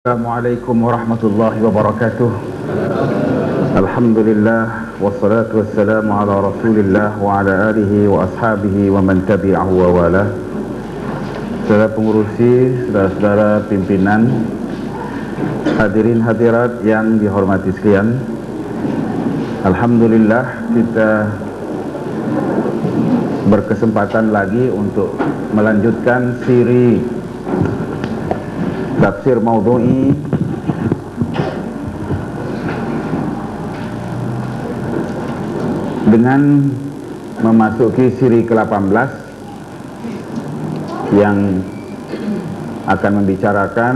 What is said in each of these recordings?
Assalamualaikum warahmatullahi wabarakatuh. Alhamdulillah wassalatu wassalamu ala Rasulillah wa ala alihi wa ashabihi wa man tabi'ahu wa wala. Saudara pengurusi, saudara-saudara pimpinan, hadirin hadirat yang dihormati sekalian, alhamdulillah kita berkesempatan lagi untuk melanjutkan siri tafsir maudhu'i dengan memasuki siri ke-18 yang akan membicarakan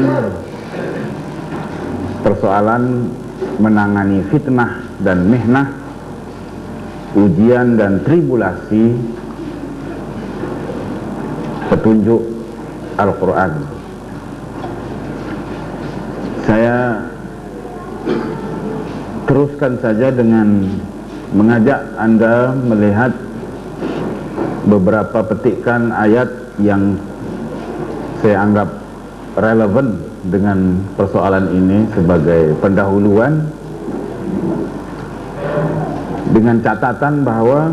persoalan menangani fitnah dan mihnah, ujian dan tribulasi petunjuk Al-Quran. Saya teruskan saja dengan mengajak Anda melihat beberapa petikan ayat yang saya anggap relevan dengan persoalan ini sebagai pendahuluan, dengan catatan bahwa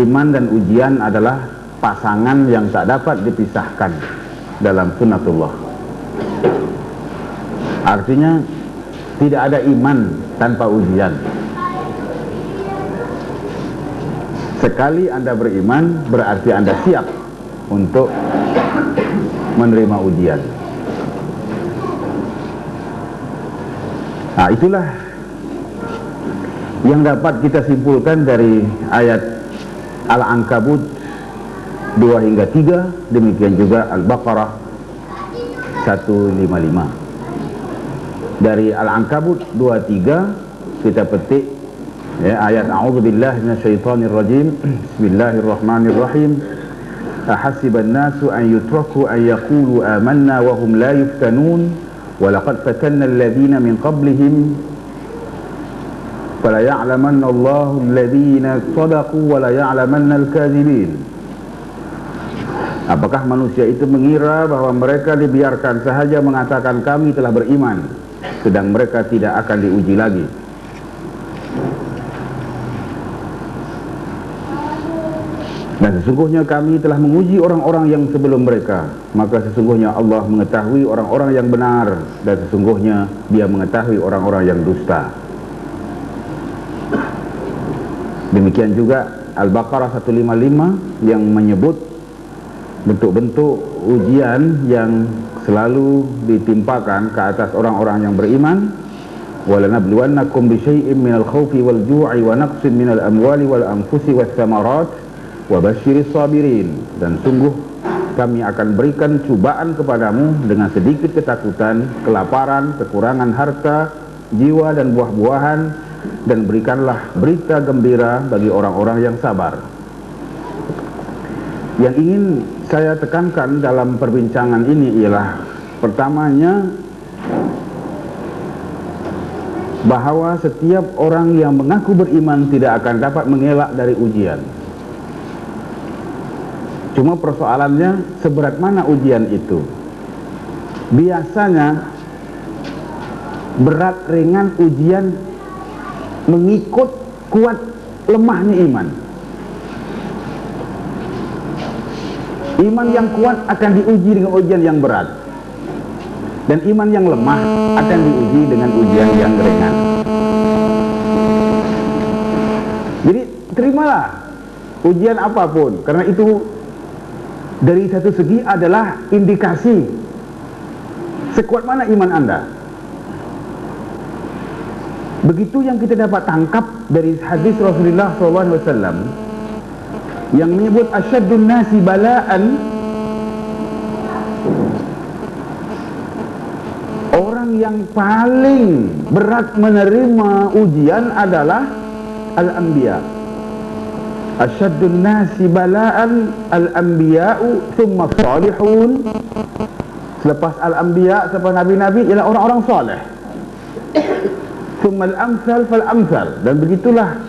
iman dan ujian adalah pasangan yang tak dapat dipisahkan dalam sunnatullah. Artinya tidak ada iman tanpa ujian. Sekali Anda beriman, berarti Anda siap untuk menerima ujian. Nah, itulah yang dapat kita simpulkan dari ayat Al-Ankabut 2 hingga 3, demikian juga Al-Baqarah 155. Dari Al-Ankabut 23 kita petik ya, ayat a'udzubillahi minasyaitonirrajim. Bismillahirrahmanirrahim. Ahasiban nasu an yutraku an yaqulu amanna wa hum la yuftanun wa laqad fatanna alladhina min qablihim fala ya'lamanna Allahu alladhina sadaqu wa la ya'lamanna al-kadhibin. Apakah manusia itu mengira bahwa mereka dibiarkan sahaja mengatakan kami telah beriman, sedang mereka tidak akan diuji lagi? Dan sesungguhnya kami telah menguji orang-orang yang sebelum mereka, maka sesungguhnya Allah mengetahui orang-orang yang benar, dan sesungguhnya Dia mengetahui orang-orang yang dusta. Demikian juga Al-Baqarah 155 yang menyebut bentuk-bentuk ujian yang selalu ditimpakan ke atas orang-orang yang beriman. وَلَنَبْلُوَنَّكُمْ بِشَيْءٍ مِنَ الْخَوْفِ وَالْجُوعِ وَنَقْصٍ مِنَ الْأَمْوَالِ وَالْأَنْفُسِ وَالثَّمَرَاتِ وَبَشِّرِ الصَّابِرِينَ. Dan sungguh kami akan berikan cubaan kepadamu dengan sedikit ketakutan, kelaparan, kekurangan harta, jiwa dan buah-buahan, dan berikanlah berita gembira bagi orang-orang yang sabar. Yang ingin saya tekankan dalam perbincangan ini ialah pertamanya bahwa setiap orang yang mengaku beriman tidak akan dapat mengelak dari ujian. Cuma persoalannya seberat mana ujian itu. Biasanya berat ringan ujian mengikut kuat lemahnya iman. Iman yang kuat akan diuji dengan ujian yang berat, dan iman yang lemah akan diuji dengan ujian yang ringan. Jadi terimalah ujian apapun, karena itu dari satu segi adalah indikasi sekuat mana iman Anda. Begitu yang kita dapat tangkap dari hadis Rasulullah SAW yang menyebut asyaddun nasi bala'an, orang yang paling berat menerima ujian adalah al-anbiya. Asyaddun nasi bala'an al-anbiya'u thumma salihun. Selepas al-anbiya, selepas nabi-nabi ialah orang-orang saleh. Thumma al-amsal fal-amsal. Dan begitulah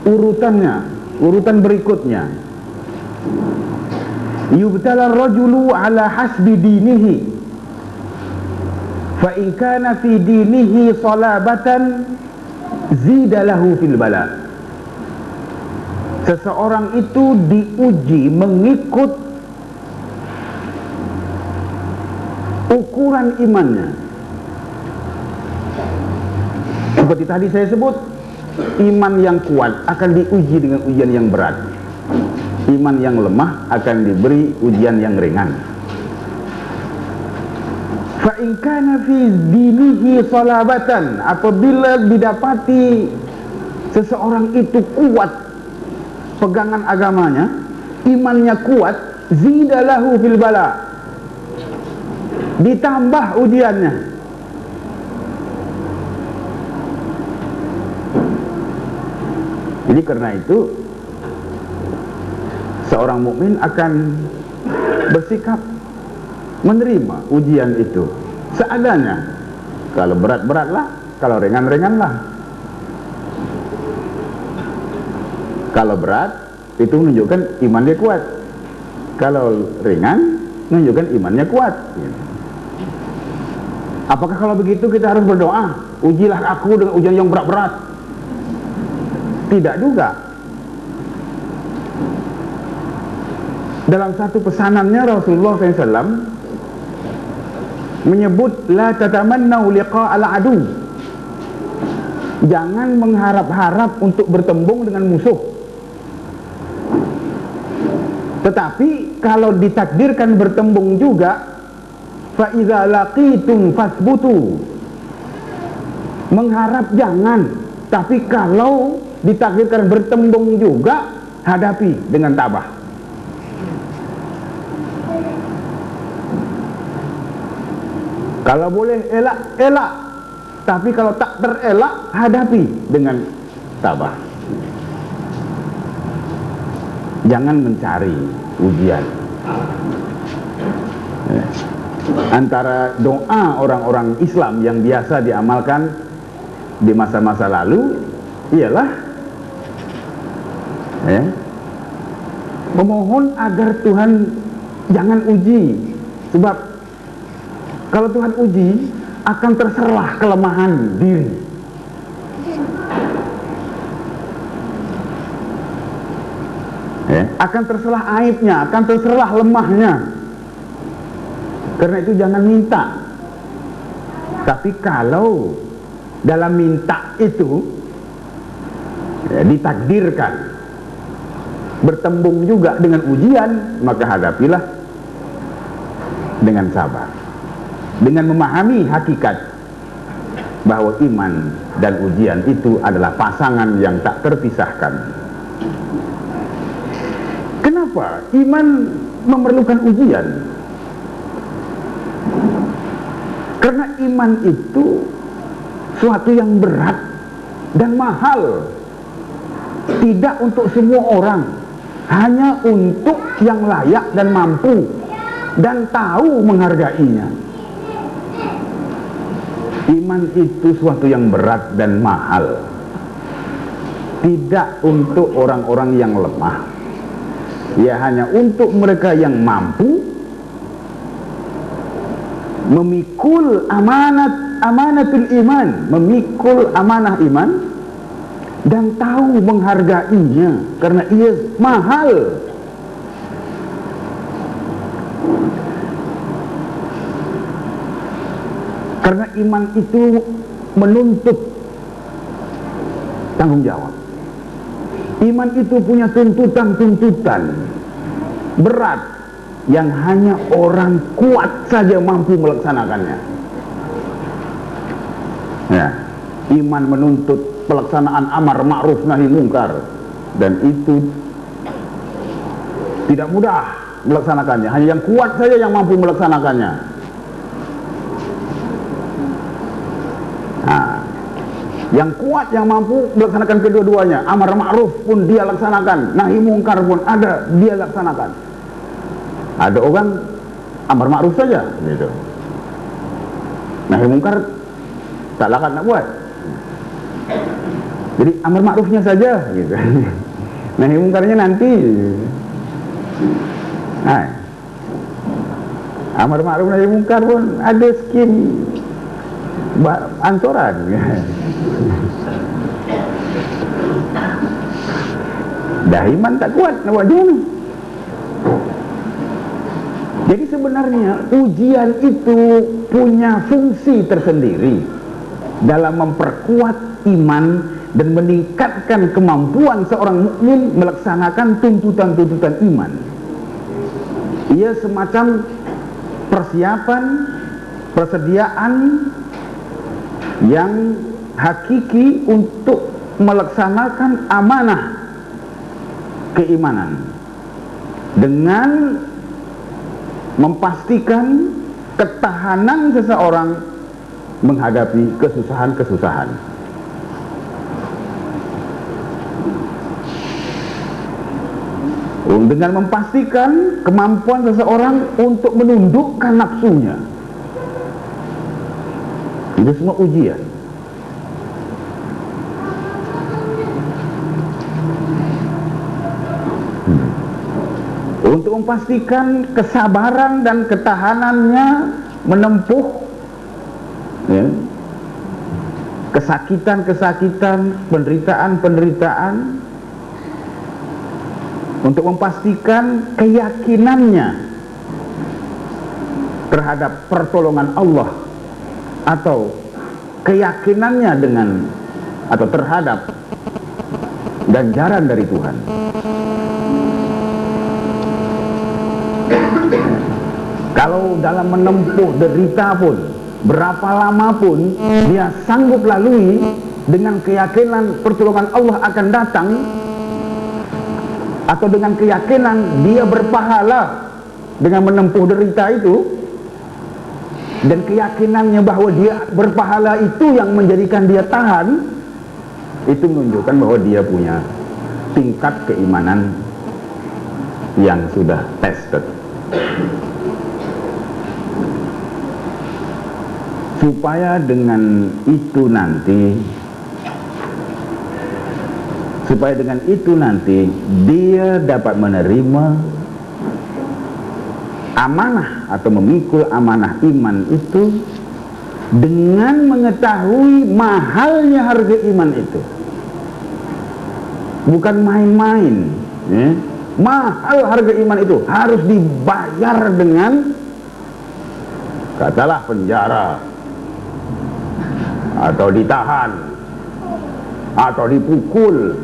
urutannya, urutan berikutnya. Yubtala ar-rajulu ala hasbi dinihi. fa in kana fi dinihi salabatan zida lahu fil bala. Seseorang itu diuji mengikut ukuran imannya. Seperti tadi saya sebut, iman yang kuat akan diuji dengan ujian yang berat. Iman yang lemah akan diberi ujian yang ringan. Fa in kana fi dinihi salabatan, apabila didapati seseorang itu kuat pegangan agamanya, imannya kuat, zidalahu fil bala, ditambah ujiannya. Jadi karena itu seorang mukmin akan bersikap menerima ujian itu seadanya. Kalau berat-beratlah, kalau ringan-ringanlah. Kalau berat itu menunjukkan iman dia kuat. Kalau ringan menunjukkan imannya kuat. Apakah kalau begitu kita harus berdoa, ujilah aku dengan ujian yang berat-berat? Tidak juga. Dalam satu pesanannya Rasulullah SAW menyebut la tatamannau liqa al-adu. Jangan mengharap-harap untuk bertembung dengan musuh. Tetapi kalau ditakdirkan bertembung juga, fa idza laqitum fasbutu. Mengharap jangan, tapi kalau ditakdirkan bertembung juga, hadapi dengan tabah. Kalau boleh elak, elak. Tapi kalau tak terelak, hadapi dengan tabah. Jangan mencari ujian. Antara doa orang-orang Islam yang biasa diamalkan di masa-masa lalu ialah memohon agar Tuhan jangan uji. Sebab kalau Tuhan uji, akan terserah kelemahan diri. Akan terserah aibnya, akan terserah lemahnya. Karena itu jangan minta. Tapi kalau dalam minta itu ditakdirkan bertembung juga dengan ujian, maka hadapilah dengan sabar, dengan memahami hakikat bahwa iman dan ujian itu adalah pasangan yang tak terpisahkan. Kenapa iman memerlukan ujian? Karena iman itu suatu yang berat dan mahal. Tidak untuk semua orang, hanya untuk yang layak dan mampu dan tahu menghargainya. Iman itu suatu yang berat dan mahal. Tidak untuk orang-orang yang lemah. Ya, hanya untuk mereka yang mampu memikul amanatul iman, memikul amanah iman dan tahu menghargainya karena ia mahal. Karena iman itu menuntut tanggung jawab. Iman itu punya tuntutan-tuntutan berat yang hanya orang kuat saja mampu melaksanakannya. Ya, iman menuntut pelaksanaan amar ma'ruf nahi mungkar, dan itu tidak mudah melaksanakannya. Hanya yang kuat saja yang mampu melaksanakannya. Nah, yang kuat yang mampu melaksanakan kedua-duanya. Amar ma'ruf pun dia laksanakan, nahi mungkar pun ada dia laksanakan. Ada orang amar ma'ruf saja gitu, nahi mungkar tak lakat nak buat. Jadi amar ma'rufnya saja gitu, nahi mungkarnya nanti. Nah, amar ma'ruf nahi mungkar pun ada skim Antoran. Dah iman tak kuat nak buat macam mana? Jadi sebenarnya ujian itu punya fungsi tersendiri dalam memperkuat iman dan meningkatkan kemampuan seorang mukmin melaksanakan tuntutan-tuntutan iman. Ia semacam persiapan, persediaan yang hakiki untuk melaksanakan amanah keimanan dengan memastikan ketahanan seseorang menghadapi kesusahan-kesusahan. Dengan memastikan kemampuan seseorang untuk menundukkan nafsunya. Itu semua ujian. Untuk memastikan kesabaran dan ketahanannya menempuh kesakitan-kesakitan, penderitaan-penderitaan, untuk memastikan keyakinannya terhadap pertolongan Allah atau keyakinannya dengan atau terhadap ganjaran dari Tuhan. Kalau dalam menempuh derita pun, berapa lama pun dia sanggup lalui dengan keyakinan pertolongan Allah akan datang, atau dengan keyakinan dia berpahala dengan menempuh derita itu, dan keyakinannya bahwa dia berpahala itu yang menjadikan dia tahan, itu menunjukkan bahwa dia punya tingkat keimanan yang sudah tested. Supaya dengan itu nanti dia dapat menerima amanah atau memikul amanah iman itu dengan mengetahui mahalnya harga iman itu. Bukan main-main, ya. Mahal harga iman itu, harus dibayar dengan katalah penjara, atau ditahan, atau dipukul,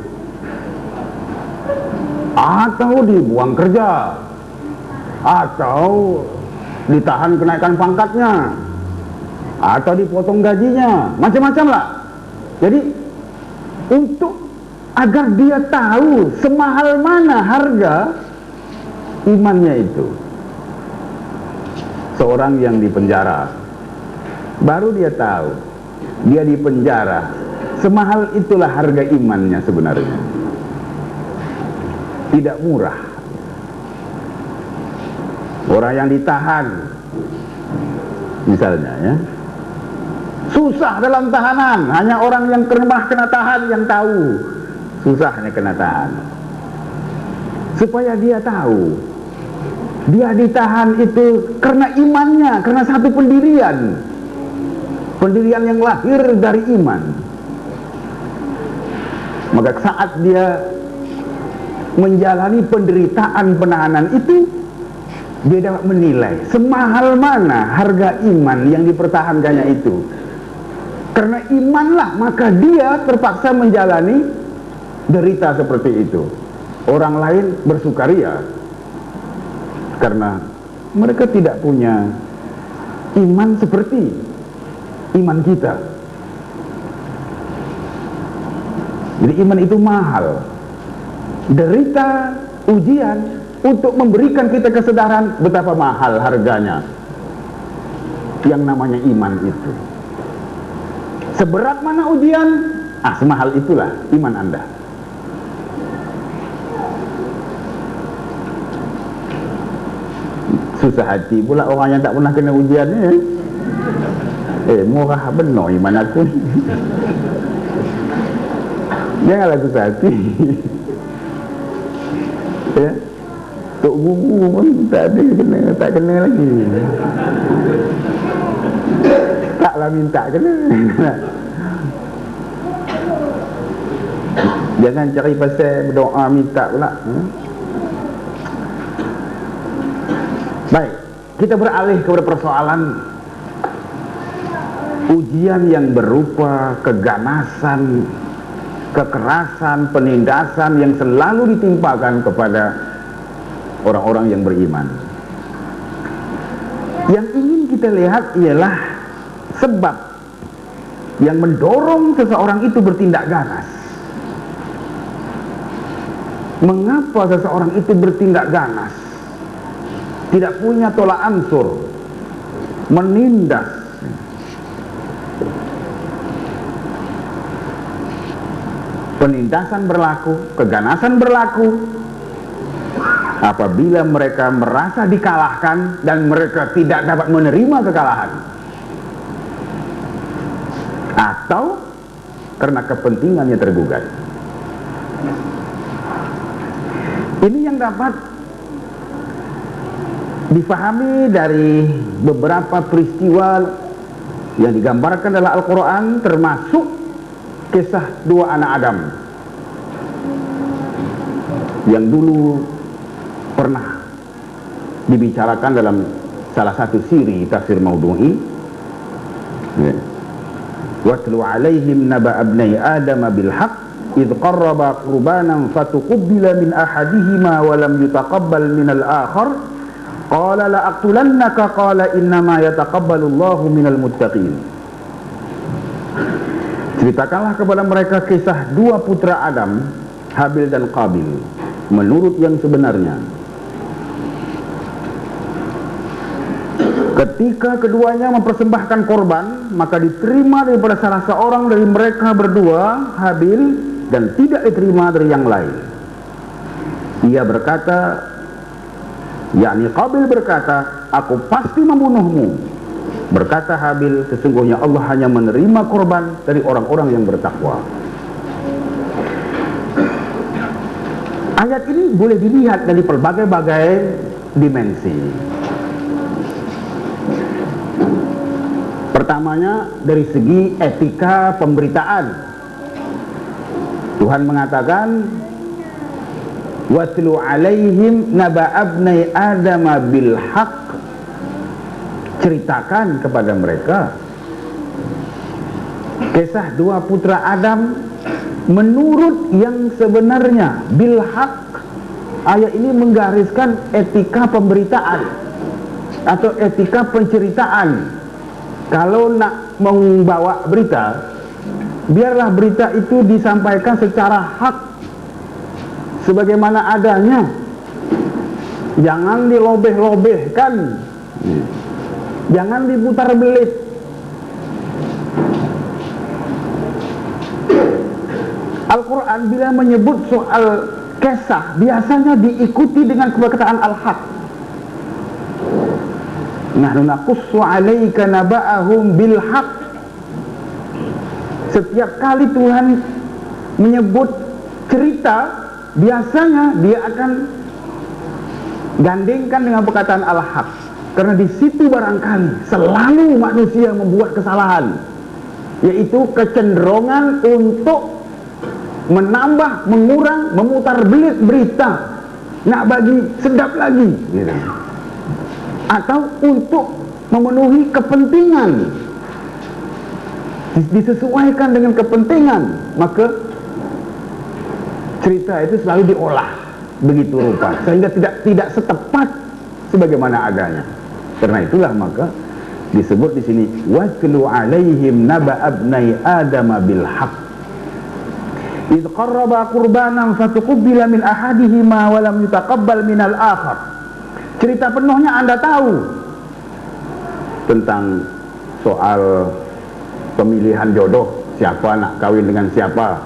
atau dibuang kerja, atau ditahan kenaikan pangkatnya, atau dipotong gajinya, macam-macam lah. Jadi untuk agar dia tahu semahal mana harga imannya itu. Seorang yang dipenjara, baru dia tahu dia dipenjara, semahal itulah harga imannya sebenarnya. Tidak murah. Orang yang ditahan misalnya, ya, susah dalam tahanan, hanya orang yang pernah kena tahan yang tahu susahnya kena tahan. Supaya dia tahu dia ditahan itu karena imannya, karena satu pendirian yang lahir dari iman. Maka saat dia menjalani penderitaan penahanan itu, dia dapat menilai semahal mana harga iman yang dipertahankannya itu. Karena imanlah maka dia terpaksa menjalani derita seperti itu. Orang lain bersukaria karena mereka tidak punya iman seperti iman kita. Jadi iman itu mahal. Derita, ujian untuk memberikan kita kesadaran betapa mahal harganya yang namanya iman itu. Seberat mana ujian, semahal itulah iman Anda. Susah hati pula orang yang tak pernah kena ujiannya. Murah benar iman aku. Janganlah susah hati. Ya, Tok Guru pun tak kena lagi. Taklah salah minta kan. Jangan cari pasal berdoa minta pula. Baik, kita beralih kepada persoalan ujian yang berupa keganasan, kekerasan, penindasan yang selalu ditimpakan kepada orang-orang yang beriman. Yang ingin kita lihat ialah sebab yang mendorong seseorang itu bertindak ganas. Mengapa seseorang itu bertindak ganas? Tidak punya tolak ansur, menindas. Penindasan berlaku, keganasan berlaku apabila mereka merasa dikalahkan dan mereka tidak dapat menerima kekalahan, atau karena kepentingannya tergugat. Ini yang dapat difahami dari beberapa peristiwa yang digambarkan dalam Al-Quran, termasuk kisah dua anak Adam yang dulu pernah dibicarakan dalam salah satu siri tafsir Maudhu'i. Watlu alaihim naba abnai Adam bil haqq idh qarraba qurbanan fatuqabbala min ahadihima wa lam yutaqabbal min al-akhar qala la aqtulannaka qala innama yataqabbalu Allahu minal muttaqin. Ceritakanlah kepada mereka kisah dua putra Adam, Habil dan Qabil, menurut yang sebenarnya. Ketika keduanya mempersembahkan korban, maka diterima daripada salah seorang dari mereka berdua, Habil, dan tidak diterima dari yang lain. Ia berkata, yakni Qabil berkata, aku pasti membunuhmu. Berkata Habil, sesungguhnya Allah hanya menerima korban dari orang-orang yang bertakwa. Ayat ini boleh dilihat dari berbagai-bagai dimensi. Pertamanya dari segi etika pemberitaan. Tuhan mengatakan, watlu alaihim naba abnai Adama bil haqq. Ceritakan kepada mereka kisah dua putra Adam menurut yang sebenarnya, bil haqq. Ayat ini menggariskan etika pemberitaan atau etika penceritaan. Kalau nak membawa berita, biarlah berita itu disampaikan secara hak, sebagaimana adanya. Jangan dilobeh-lobehkan, jangan diputar belit. Al-Quran bila menyebut soal kisah biasanya diikuti dengan perkataan al-haq. Nahnu naqussu 'alaika naba'ahum bil haqq. Setiap kali Tuhan menyebut cerita, biasanya dia akan gandengkan dengan perkataan al-haq. Karena di situ barangkali selalu manusia membuat kesalahan, yaitu kecenderungan untuk menambah, mengurang, memutar belit berita, nak bagi sedap lagi, gitu. Atau untuk memenuhi kepentingan, disesuaikan dengan kepentingan, maka cerita itu selalu diolah begitu rupa sehingga tidak setepat sebagaimana adanya. Karena itulah maka disebut di sini watlu alaihim naba abnai Adama bil haqq idh qarraba qurbanan fatuqabbala min ahadihima wa lam yutaqabbal minal akhar. Cerita penuhnya Anda tahu tentang soal pemilihan jodoh, siapa nak kawin dengan siapa,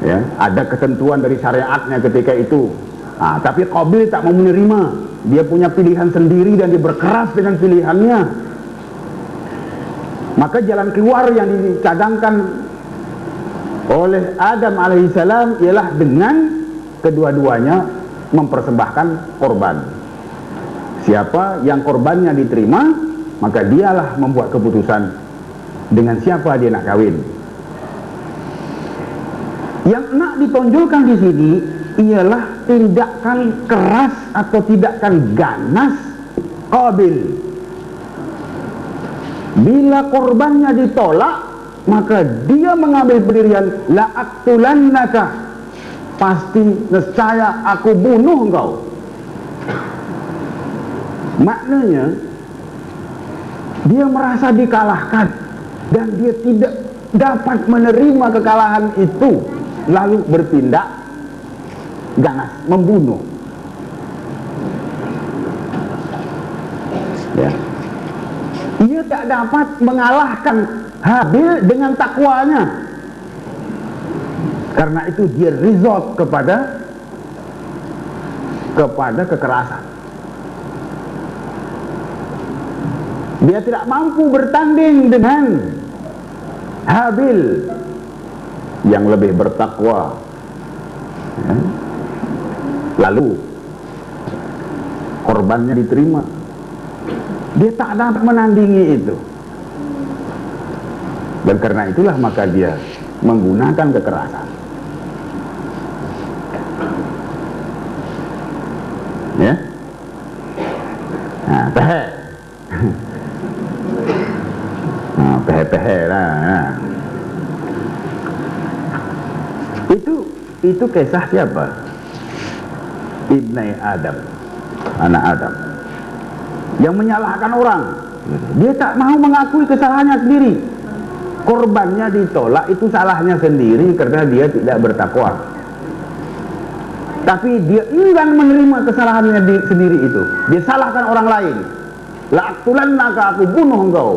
ya, ada ketentuan dari syariatnya ketika itu. Tapi Qabil tak mau menerima, dia punya pilihan sendiri dan dia berkeras dengan pilihannya. Maka jalan keluar yang dicadangkan oleh Adam alaihissalam ialah dengan kedua-duanya mempersembahkan korban. Siapa yang korbannya diterima, maka dialah membuat keputusan dengan siapa dia nak kawin. Yang nak ditonjolkan di sini ialah tindakan keras atau tindakan ganas Qabil. Bila korbannya ditolak, maka dia mengambil pendirian, la aqtulannaka, pasti nescaya aku bunuh engkau. Maknanya dia merasa dikalahkan dan dia tidak dapat menerima kekalahan itu, lalu bertindak ganas membunuh. Ya. Ia tak dapat mengalahkan Habil dengan takwanya. Karena itu dia resort kepada kekerasan. Dia tidak mampu bertanding dengan Habil yang lebih bertakwa. Ya. Lalu korbannya diterima. Dia tak dapat menandingi itu. Dan karena itulah maka dia menggunakan kekerasan. Ya. Nah, pehe. Nah, pehe-pehe lah. Nah. Itu kisah siapa? Ibnai Adam, anak Adam, yang menyalahkan orang. Dia tak mau mengakui kesalahannya sendiri. Korbannya ditolak, itu salahnya sendiri karena dia tidak bertakwa. Tapi dia enggan menerima kesalahannya sendiri itu. Dia salahkan orang lain. La aqtulannaka, aku bunuh engkau.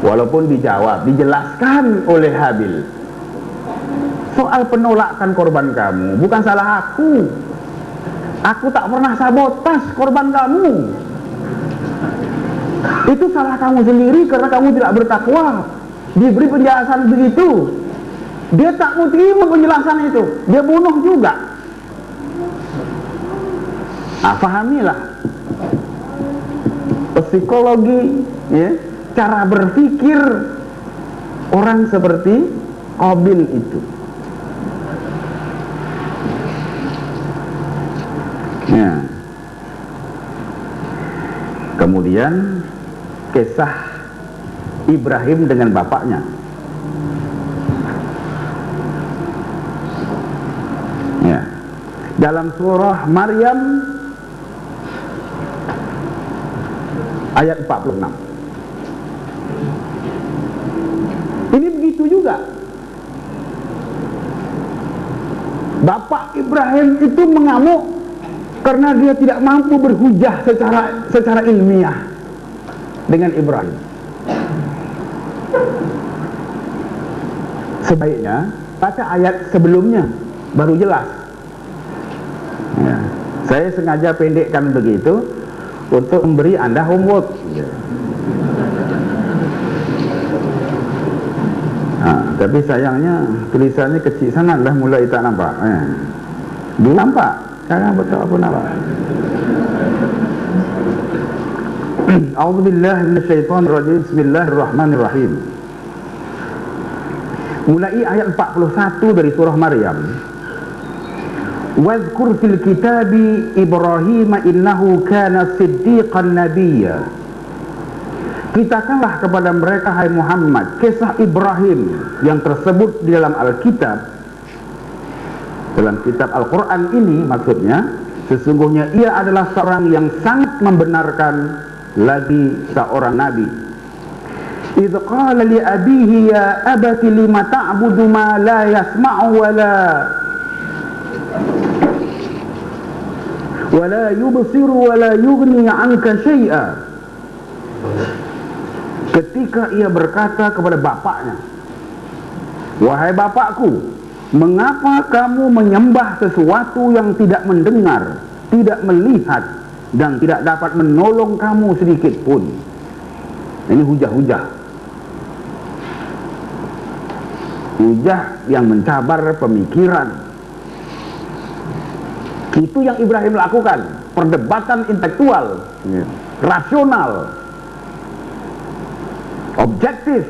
Walaupun dijelaskan oleh Habil, soal penolakan korban kamu bukan salah aku. Aku tak pernah sabotas korban kamu. Itu salah kamu sendiri karena kamu tidak bertakwa. Diberi penjelasan begitu, dia tak mau terima penjelasan itu, dia bunuh juga. Nah, pahamilah psikologi, ya, cara berpikir orang seperti Qabil itu. Ya. Kemudian kisah Ibrahim dengan bapaknya. Ya. Dalam surah Maryam ayat 46. Ini begitu juga. Bapak Ibrahim itu mengamuk karena dia tidak mampu berhujah secara ilmiah dengan Ibrahim. Sebaiknya baca ayat sebelumnya, baru jelas. Ya. Saya sengaja pendekkan begitu untuk memberi Anda homework. Tapi sayangnya tulisannya kecil sangatlah, mulai tak nampak. Dulu nampak, sekarang betul apa nampak. A'udzubillahi minasyaitonirrajim. Bismillahirrahmanirrahim. Mulai ayat 41 dari surah Maryam. Wadhkur fil kitabi Ibrahim innahu kana siddiqan nabiyya. Ceritakanlah kepada mereka, hai Muhammad, kisah Ibrahim yang tersebut di dalam Alkitab. Dalam kitab Al-Quran ini maksudnya, sesungguhnya ia adalah seorang yang sangat membenarkan, lagi seorang nabi. Idh qala li abihi ya abati lima ta'budu ma la yasma'u wa la yubsiru wa la yughni 'anka syai'a. Ketika ia berkata kepada bapaknya, wahai bapakku, mengapa kamu menyembah sesuatu yang tidak mendengar, tidak melihat, dan tidak dapat menolong kamu sedikit pun? Ini hujah-hujah. Hujah yang mencabar pemikiran. Itu yang Ibrahim lakukan. Perdebatan intelektual, rasional. objektif.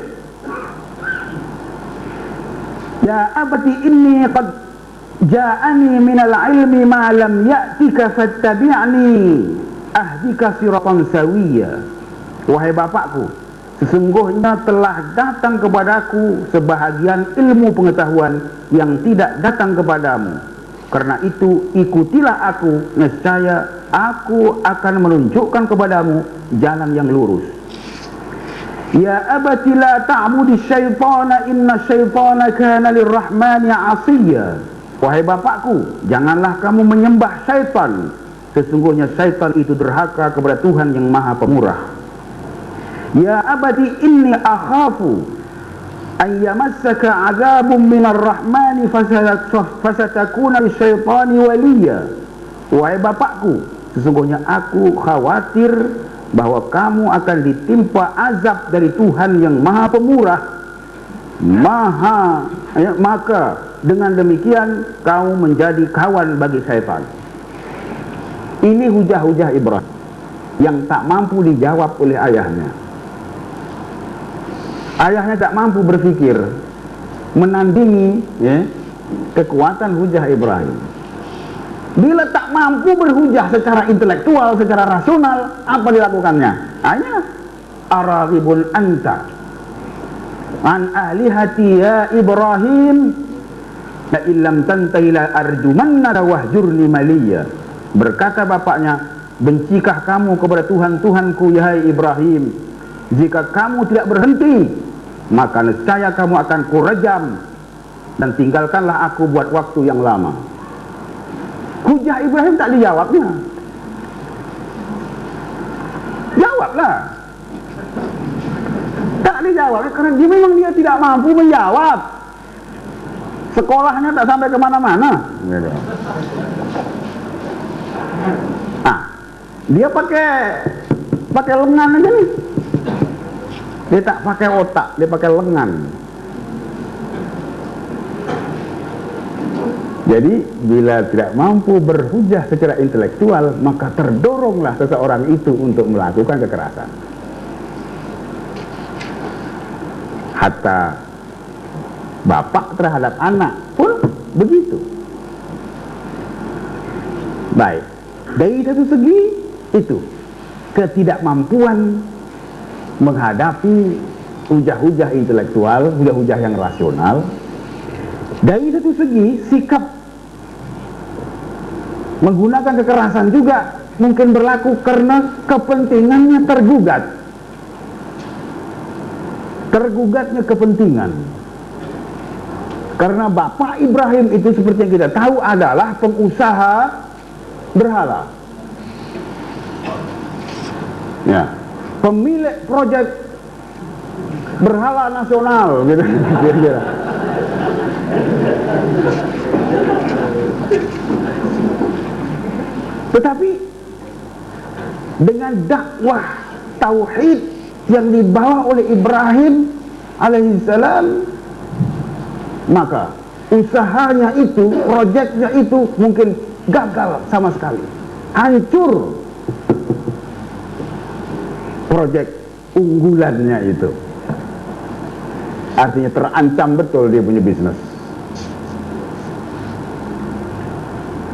Ya abati inni qad ja'ani minal ilmi ma lam ya'tika fattabi'ni ahdika siratan sawiyya. Wahai bapakku, sesungguhnya telah datang kepadaku sebahagian ilmu pengetahuan yang tidak datang kepadamu. Karena itu ikutilah aku, nescaya aku akan menunjukkan kepadamu jalan yang lurus. Ya abati la ta'budi syaitana inna syaitana kana lirrahmani 'asiyya. Wahai bapakku, janganlah kamu menyembah syaitan. Sesungguhnya syaitan itu durhaka kepada Tuhan yang Maha Pemurah. Ya abati inni akhafu an yamassaka 'adzabun minar rahmani fasatakuna lisyaitani waliya. Wahai bapakku, sesungguhnya aku khawatir bahwa kamu akan ditimpa azab dari Tuhan yang Maha Pemurah. Maka dengan demikian kamu menjadi kawan bagi syaitan. Ini hujah-hujah Ibrahim yang tak mampu dijawab oleh ayahnya. Ayahnya tak mampu berpikir menandingi kekuatan hujah Ibrahim. Bila tak mampu berhujah secara intelektual, secara rasional, apa dilakukannya? Hanya araghibun anta an alihati ya Ibrahim la illam tantahi la arjumannaka wahjurni maliya. Berkata bapaknya, bencikah kamu kepada Tuhan-Tuhanku yahai Ibrahim? Jika kamu tidak berhenti, maka nescaya kamu akan kurejam, dan tinggalkanlah aku buat waktu yang lama. Hujah Ibrahim tak dijawabnya. Jawablah. Tak dijawab karena dia tidak mampu menjawab. Sekolahnya tak sampai kemana-mana. Dia pakai lengan aja nih. Dia tak pakai otak, dia pakai lengan. Jadi bila tidak mampu berhujah secara intelektual, maka terdoronglah seseorang itu untuk melakukan kekerasan. Hatta bapak terhadap anak pun begitu. Baik, dari satu segi itu ketidakmampuan menghadapi hujah-hujah intelektual, hujah-hujah yang rasional. Dari satu segi sikap menggunakan kekerasan juga mungkin berlaku karena kepentingannya tergugat. Tergugatnya kepentingan. Karena Bapak Ibrahim itu seperti yang kita tahu adalah pengusaha berhala. Ya, pemilik proyek berhala nasional gitu kira-kira. Tetapi dengan dakwah tauhid yang dibawa oleh Ibrahim alaihissalam, maka usahanya itu, proyeknya itu mungkin gagal sama sekali, hancur proyek unggulannya itu. Artinya terancam betul dia punya bisnis.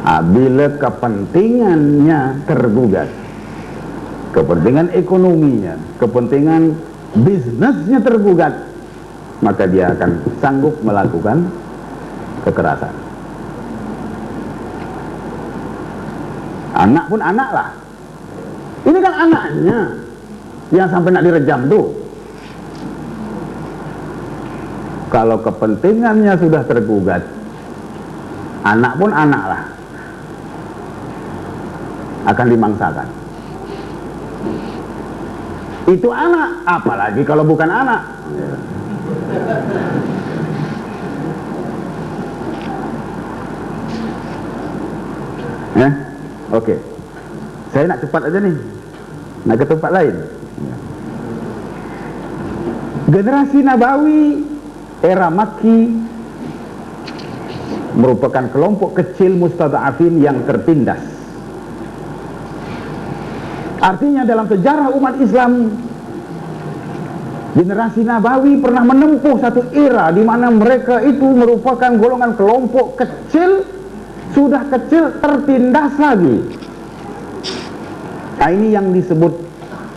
Bila kepentingannya tergugat, kepentingan ekonominya, kepentingan bisnisnya tergugat, maka dia akan sanggup melakukan kekerasan. Anak pun anak lah. Ini kan anaknya yang sampai nak direjam tuh. Kalau kepentingannya sudah tergugat, anak pun anak lah, akan dimangsakan. Itu anak, apalagi kalau bukan anak. Ya, oke. Saya nak cepat aja nih, nak ke tempat lain. Generasi Nabawi era Makki merupakan kelompok kecil mustada'afin yang tertindas. Artinya dalam sejarah umat Islam Generasi Nabawi pernah menempuh satu era di mana mereka itu merupakan golongan kelompok kecil, sudah kecil tertindas lagi. Nah, ini yang disebut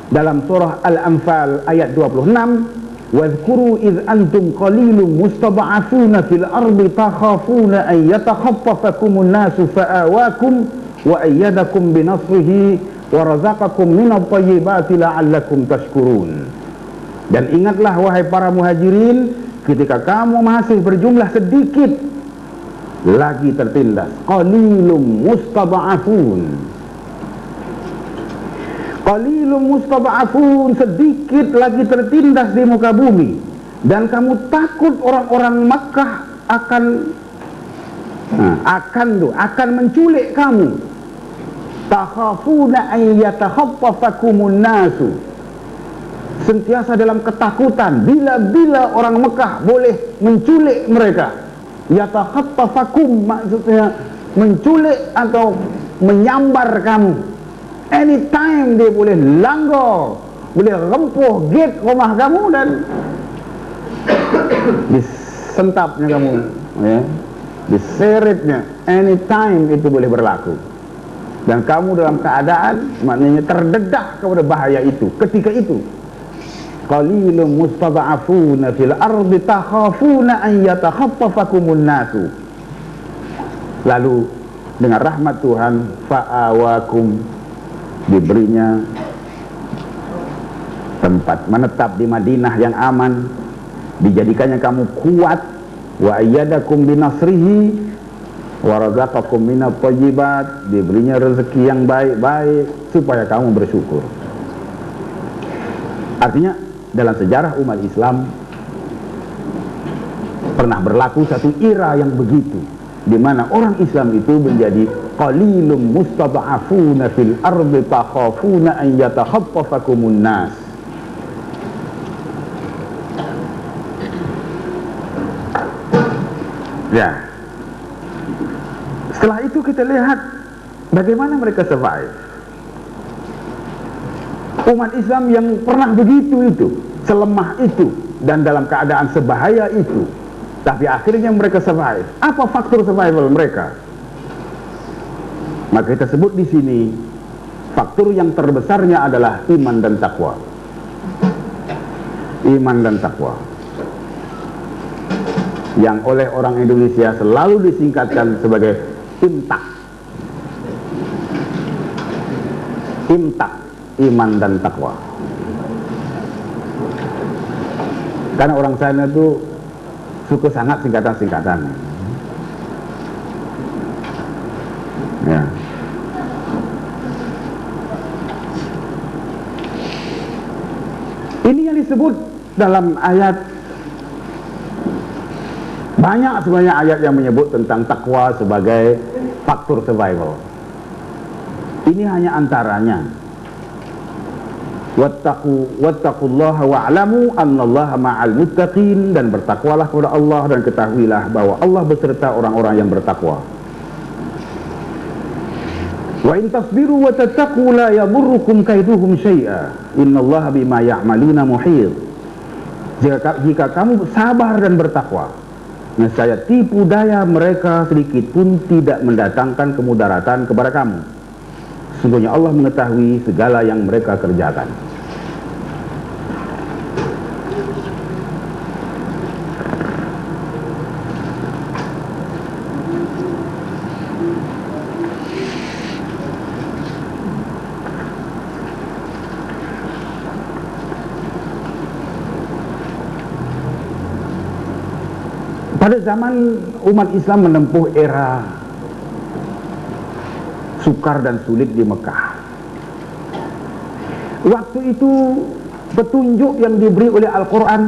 dalam surah Al-Anfal ayat 26, "Wadhkuru idh antum qalilun mustad'afuna fil ardi takhafuna an yatakhaffafakumun nasu fa'awakum wa ayyadakum binasrihi wa razaqakum minat thayyibati la'allakum tashkurun." Dan ingatlah wahai para muhajirin, ketika kamu masih berjumlah sedikit lagi tertindas, qalilum mustada'afun, qalilum mustada'afun, sedikit lagi tertindas di muka bumi, dan kamu takut orang-orang Makkah akan menculik kamu. Takhafuna an yatakhaffafakumun nasu, sentiasa dalam ketakutan bila-bila orang Mekah boleh menculik mereka. Yatakhaffafakum maksudnya menculik atau menyambar kamu. Anytime dia boleh langgar, boleh rempuh gate rumah kamu dan disentapnya kamu, ya, diseretnya. Anytime itu boleh berlaku. Dan kamu dalam keadaan maknanya terdedah kepada bahaya itu ketika itu. Qalilum mustada'afuna fil ardi takhafuna an yatakhaffafakumun nasu. Lalu dengan rahmat Tuhan fa'awakum, diberinya tempat menetap di Madinah yang aman, dijadikannya kamu kuat, wa ayyadakum binasrihi wa razaqakum minat thayyibat, diberinya rezeki yang baik-baik supaya kamu bersyukur. Artinya dalam sejarah umat Islam pernah berlaku satu era yang begitu, di mana orang Islam itu menjadi qalilum mustad'afuna fil ardi takhafuna an yatakhaffafakumun nas. Ya. Setelah itu kita lihat bagaimana mereka survive. Umat Islam yang pernah begitu itu, selemah itu, dan dalam keadaan sebahaya itu, tapi akhirnya mereka survive. Apa faktor survival mereka? Maka kita sebut di sini faktor yang terbesarnya adalah iman dan takwa. Iman dan takwa, yang oleh orang Indonesia selalu disingkatkan sebagai IMTAK. IMTAK, iman dan takwa. Karena orang sana itu suka sangat singkatan-singkatan. Ya. Ini yang disebut dalam ayat, banyak sebenarnya ayat yang menyebut tentang takwa sebagai faktor survival. Ini hanya antaranya. Wattaqullaha wa'lamu annallaha ma'al muttaqin, dan bertakwalah kepada Allah dan ketahuilah bahwa Allah beserta orang-orang yang bertakwa. Wa in tasbiru wa tattaqu la yadurrukum kaiduhum syai'a innallaha bima ya'maluna muhit. Jika kamu sabar dan bertakwa, nescaya tipu daya mereka sedikit pun tidak mendatangkan kemudaratan kepada kamu. Sesungguhnya Allah mengetahui segala yang mereka kerjakan. Pada zaman umat Islam menempuh era sukar dan sulit di Mekah, waktu itu petunjuk yang diberi oleh Al-Quran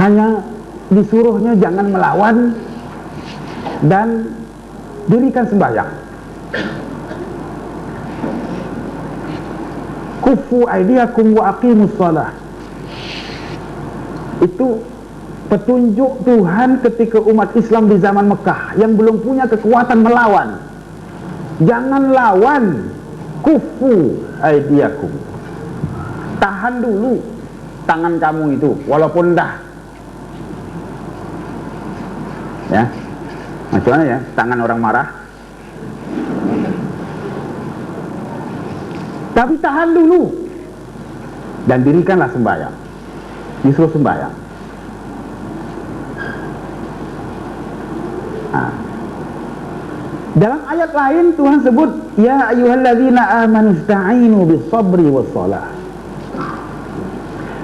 hanya disuruhnya jangan melawan dan dirikan sembahyang. Kufu aidiakum wa aqimus shalah. Itu petunjuk Tuhan ketika umat Islam di zaman Mekah yang belum punya kekuatan melawan. Jangan lawan. Kufu aidiakum. tahan dulu tangan kamu itu, walaupun dah, ya, macam mana ya, tangan orang marah, tapi tahan dulu dan dirikanlah sembahyang, disuruh sembahyang. Nah, dalam ayat lain Tuhan sebut, ya ayyuhalladzina amanu ista'inu bis-sabri was-shalah.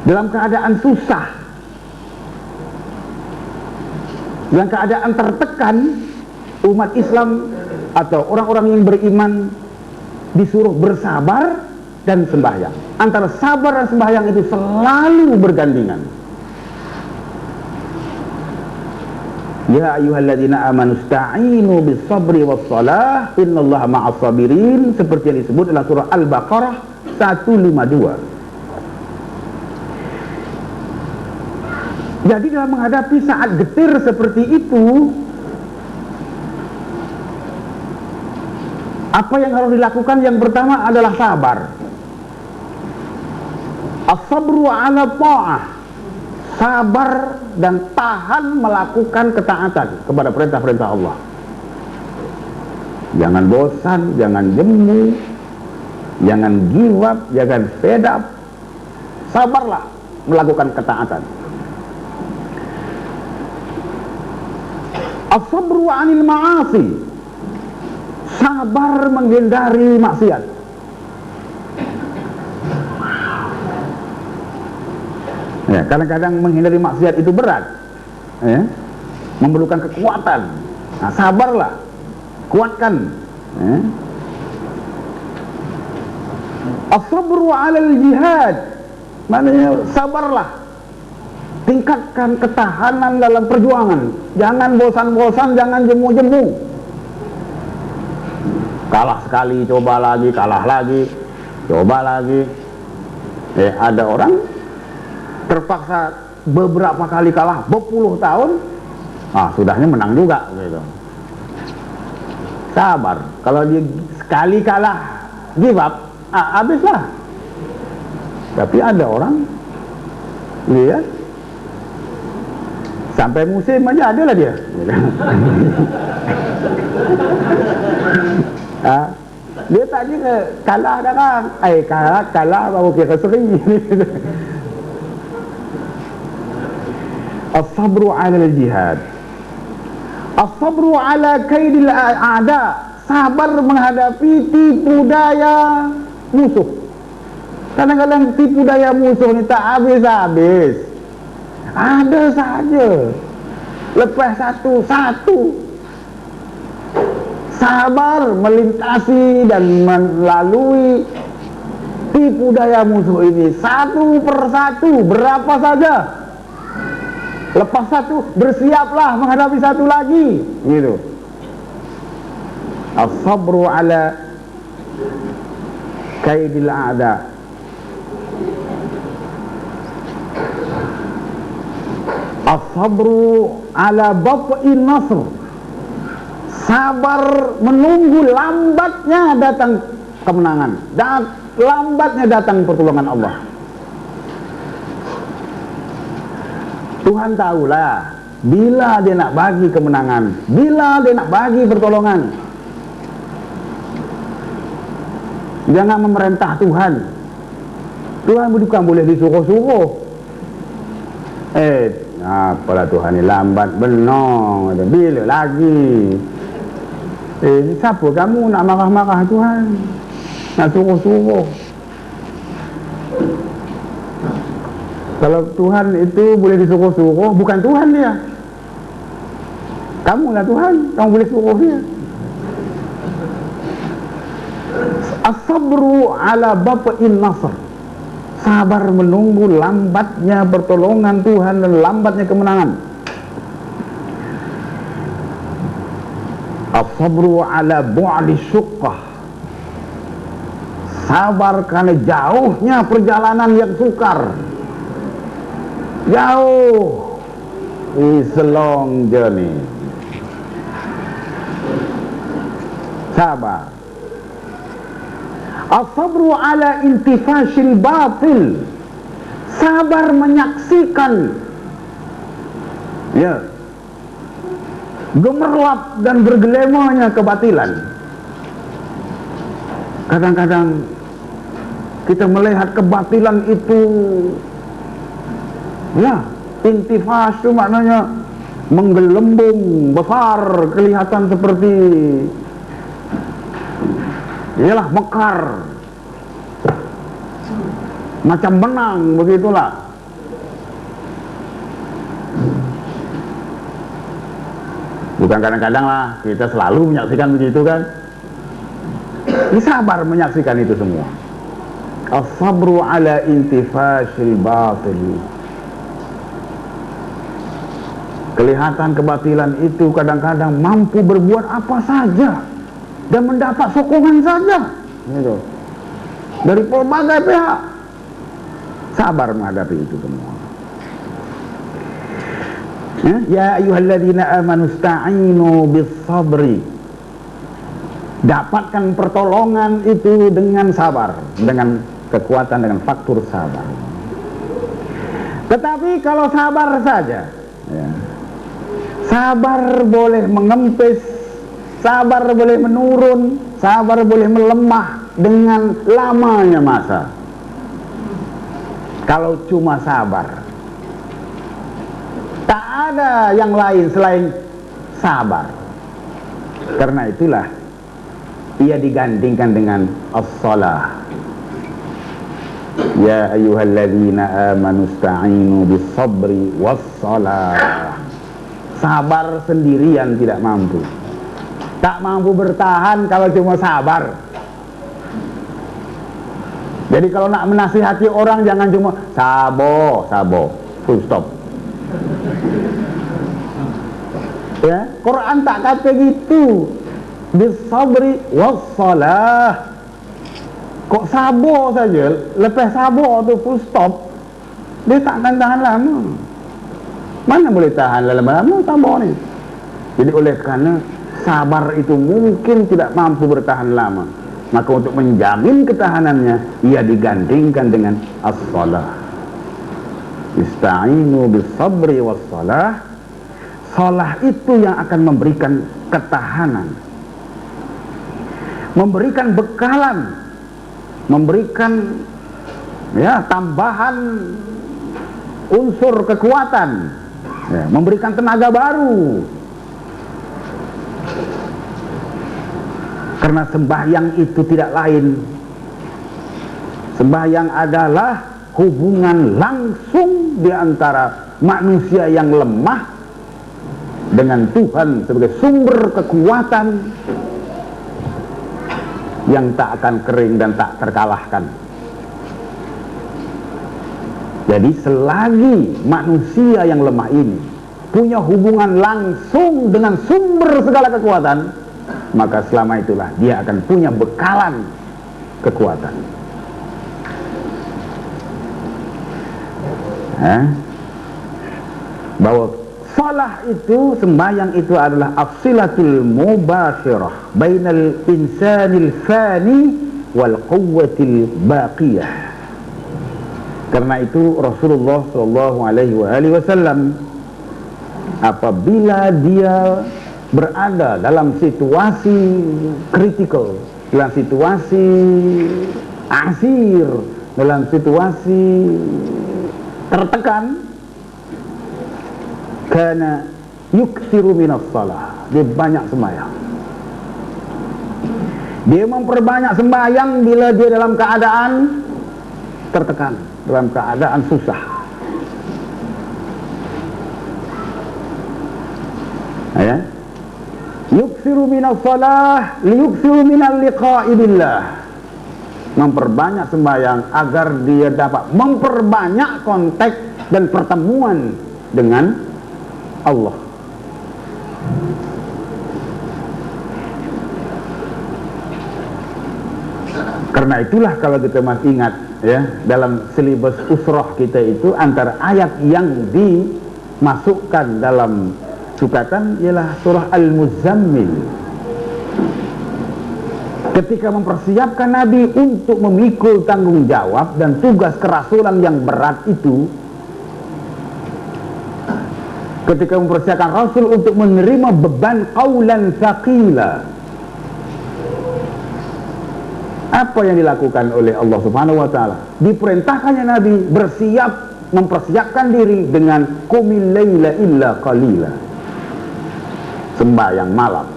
Dalam keadaan susah, dalam keadaan tertekan, umat Islam atau orang-orang yang beriman disuruh bersabar dan sembahyang. Antara sabar dan sembahyang itu selalu bergandengan. Ya ayyuhalladzina amanu ista'inu bis-sabri was-shalah innallaha ma'as sabirin, seperti yang disebut dalam surah Al-Baqarah 152. Jadi dalam menghadapi saat getir seperti itu, apa yang harus dilakukan? Yang pertama adalah sabar. As-sabru ala ta'ah, sabar dan tahan melakukan ketaatan kepada perintah-perintah Allah. Jangan bosan, jangan jemu, jangan give up, jangan fed up. Sabarlah melakukan ketaatan. As-sabru 'anil ma'asi, sabar menghindari maksiat. Ya, kadang-kadang menghindari maksiat itu berat, ya, memerlukan kekuatan. Nah, sabarlah, kuatkan. Ya. As-sabru 'alal jihad, maknanya sabarlah, tingkatkan ketahanan dalam perjuangan. Jangan bosan-bosan, jangan jemu-jemu. Kalah sekali, coba lagi, kalah lagi, coba lagi. Ada orang terpaksa beberapa kali kalah, berpuluh tahun, sudahnya menang juga gitu. Sabar. Kalau dia sekali kalah, give up, habislah. Tapi ada orang, lihat, sampai musim aja ada lah dia. Dia tak kira kalah dah kan, kalah baru kira seri. As-sabru 'ala al-jihad, as-sabru 'ala kaidil a'da, sabar menghadapi tipu daya musuh. Kadang-kadang tipu daya musuh ni tak habis-habis. Ada saja, lepas satu-satu. Sabar melintasi dan melalui tipu daya musuh ini satu persatu, berapa saja. Lepas satu, bersiaplah menghadapi satu lagi, gitu. As-sabru 'ala kaidil a'da, as-sabru 'ala bat'in nasr, sabar menunggu lambatnya datang kemenangan, lambatnya datang pertolongan Allah. Tuhan tahulah bila dia nak bagi kemenangan, bila dia nak bagi pertolongan. Jangan memerintah Tuhan. Tuhan bukan boleh disuruh-suruh. Apalah Tuhan ni lambat benar, bila lagi? Siapa kamu nak marah-marah Tuhan, nak suruh-suruh? Kalau Tuhan itu boleh disuruh-suruh, bukan Tuhan dia. Kamulah Tuhan, kamu boleh suruh dia. As-sabru 'ala bat'in nasr, sabar menunggu lambatnya pertolongan Tuhan dan lambatnya kemenangan. As-sabru 'ala bu'di syuqqah, sabar karena jauhnya perjalanan yang sukar. Jauh, is a long journey. Sabar. As-sabru 'ala intifashil batil, sabar menyaksikan ya gemerlap dan bergelemanya kebatilan. Kadang-kadang kita melihat kebatilan itu ya intifasu, maknanya menggelembung besar, kelihatan seperti ialah mekar, macam menang, begitulah. Bukan kadang-kadang lah, kita selalu menyaksikan begitu kan. Ini sabar menyaksikan itu semua. As-sabru ala intifashil batil. Kelihatan kebatilan itu kadang-kadang mampu berbuat apa saja dan mendapat sokongan saja gitu, dari pelbagai pihak. Sabar menghadapi itu semua. Ya ayyuhalladzina amanu sta'inu bis-sabri. Dapatkan pertolongan itu dengan sabar, dengan kekuatan, dengan faktor sabar. Tetapi kalau sabar saja ya, sabar boleh mengempis, sabar boleh menurun, sabar boleh melemah dengan lamanya masa. Kalau cuma sabar, tak ada yang lain selain sabar. Karena itulah ia digandingkan dengan as-salah. Ya ayyuhalladzina amanu sta'inu bis-sabri was-salah. Sabar sendirian tidak mampu. Tak mampu bertahan kalau cuma sabar. Jadi kalau nak menasihati orang jangan cuma sabo, full stop. Ya, Quran tak kata gitu. Bis-sabri was-salah. Kok sabo saja, lepas sabo tu full stop, dia tak akan tahan lama. Mana boleh tahan lama-lama sabo ni. Jadi oleh karena sabar itu mungkin tidak mampu bertahan lama, maka untuk menjamin ketahanannya ia digandingkan dengan as-salah. Ista'inu bis-sabri was-salah. Salah itu yang akan memberikan ketahanan, memberikan bekalan, memberikan ya tambahan unsur kekuatan, ya, memberikan tenaga baru. Karena sembahyang itu tidak lain, sembahyang adalah hubungan langsung di antara manusia yang lemah dengan Tuhan sebagai sumber kekuatan yang tak akan kering dan tak terkalahkan. Jadi selagi manusia yang lemah ini punya hubungan langsung dengan sumber segala kekuatan, maka selama itulah dia akan punya bekalan kekuatan. Bahwa salah itu, sembahyang itu adalah afsilatul mubasyirah bainal insanil fani wal quwwatil baqiyah. Karena itu Rasulullah SAW apabila dia berada dalam situasi kritikal, dalam situasi asir, dalam situasi tertekan, karena yuksiru minas salah, dia banyak sembahyang. Dia memperbanyak sembahyang bila dia dalam keadaan tertekan, dalam keadaan susah. Ya, yuksiru minas salah liyuksiru minal liqa'i billah. Memperbanyak sembahyang agar dia dapat memperbanyak kontak dan pertemuan dengan Allah. Karena itulah kalau kita masih ingat ya, dalam silibus usrah kita itu antara ayat yang dimasukkan dalam sukatan ialah surah Al-Muzammil. ketika mempersiapkan Nabi untuk memikul tanggung jawab dan tugas kerasulan yang berat itu, ketika mempersiapkan Rasul untuk menerima beban qaulan tsaqila, apa yang dilakukan oleh Allah Subhanahu wa taala? Diperintahkannya Nabi mempersiapkan diri dengan qumil laila illa qalila, sembahyang malam.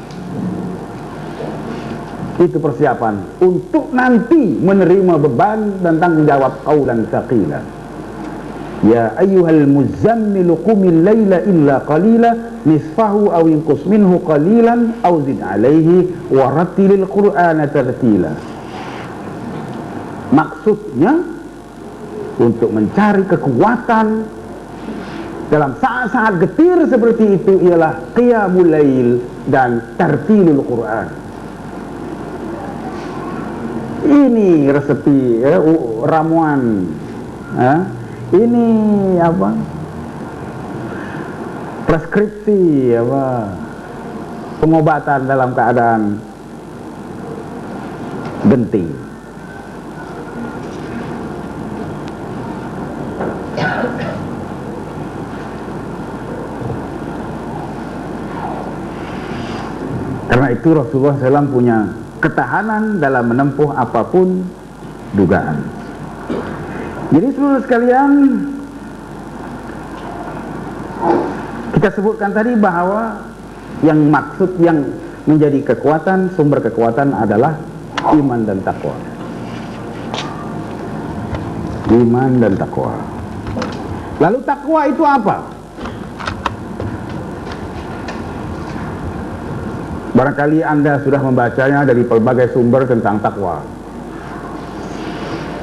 Itu persiapan untuk nanti menerima beban dan tanggung jawab qaulan tsaqila. Ya ayyuhal muzammilu qumil laila illa qalila nisfahu aw inqus minhu qalilan aw zid alaihi wa rattilil qur'ana tartila. Maksudnya untuk mencari kekuatan dalam saat-saat getir seperti itu ialah qiyamul lail dan tartilul Qur'an. Ini resepi ramuan, ini apa, preskripsi apa, pengobatan dalam keadaan genting. Karena itu Rasulullah SAW punya ketahanan dalam menempuh apapun dugaan. Jadi seluruh sekalian, kita sebutkan tadi bahwa yang maksud yang menjadi kekuatan, sumber kekuatan adalah iman dan takwa. Iman dan takwa. Lalu takwa itu apa? Barangkali Anda sudah membacanya dari pelbagai sumber tentang takwa.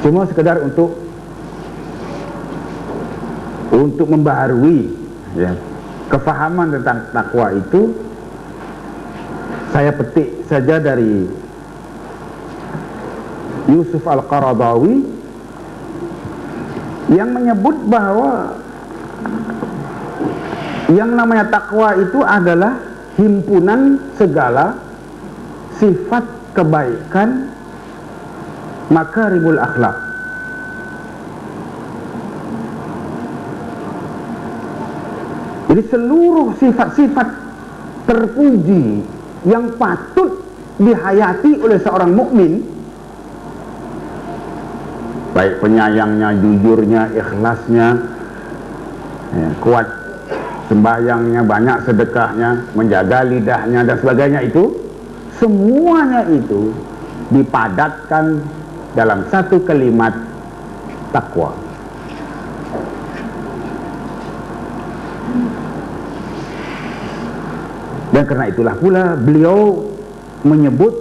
Cuma sekedar untuk membaharui ya, kefahaman tentang takwa itu, saya petik saja dari Yusuf Al-Qaradawi yang menyebut bahwa yang namanya takwa itu adalah himpunan segala sifat kebaikan, makarimul akhlak. Jadi seluruh sifat-sifat terpuji yang patut dihayati oleh seorang mukmin, baik penyayangnya, jujurnya, ikhlasnya, ya, kuat sembahyangnya, banyak sedekahnya, menjaga lidahnya dan sebagainya, itu semuanya itu dipadatkan dalam satu kalimat takwa. Dan karena itulah pula beliau menyebut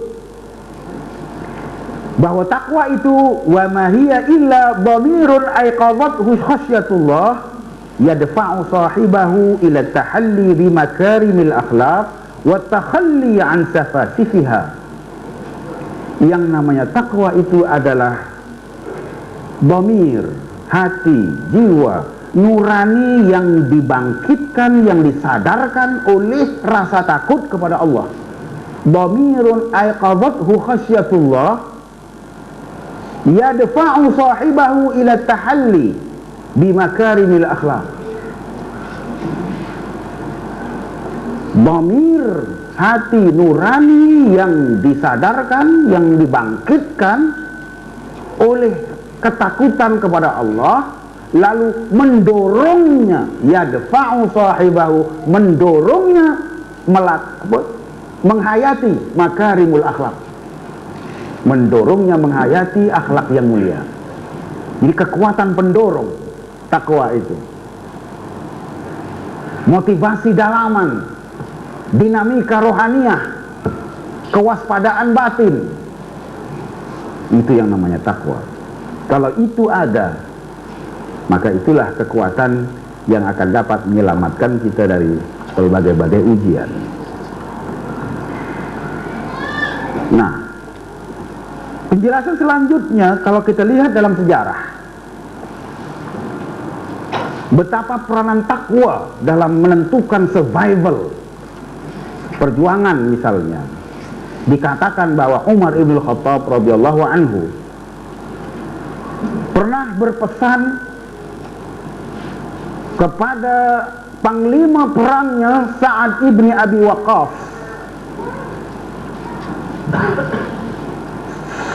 bahwa takwa itu wa ma hiya illa dhamirun aiqadhathu khasyatullah yadfa'u sahibahu ila tahalli bi makarimil akhlaq wa takhalli an safasifiha. Yang namanya takwa itu adalah dhamir, hati, jiwa nurani yang dibangkitkan, yang disadarkan oleh rasa takut kepada Allah. Dhamirun aiqadhathu khasyatullah yadfa'u sahibahu ila tahalli bimakarimil akhlaq. Dhamir, hati nurani yang disadarkan, yang dibangkitkan oleh ketakutan kepada Allah, lalu mendorongnya, yadfa'u sahibahu, mendorongnya menghayati makarimul akhlak, mendorongnya menghayati akhlak yang mulia. Jadi kekuatan pendorong takwa itu, motivasi dalaman, dinamika rohaniah, kewaspadaan batin, itu yang namanya takwa. Kalau itu ada, maka itulah kekuatan yang akan dapat menyelamatkan kita dari berbagai-bagai ujian. Nah, penjelasan selanjutnya kalau kita lihat dalam sejarah, betapa peranan takwa dalam menentukan survival perjuangan misalnya, dikatakan bahwa Umar ibn Khattab radhiyallahu anhu pernah berpesan kepada panglima perangnya Sa'ad ibn Abi Waqqas.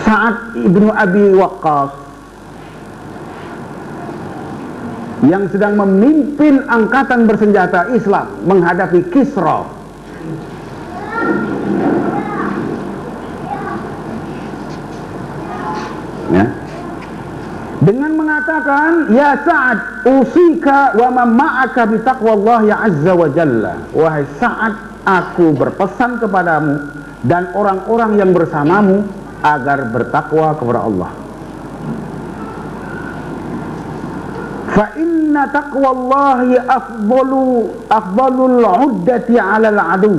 Sa'ad ibn Abi Waqqas yang sedang memimpin angkatan bersenjata Islam menghadapi Kisra. Ya. Dengan mengatakan, ya Sa'ad, usika wa man ma'aka bi taqwallahi azza wa jalla. Wahai Sa'ad, aku berpesan kepadamu dan orang-orang yang bersamamu agar bertakwa kepada Allah. Fa inna taqwallahi afdalul 'uddati 'alal 'adu.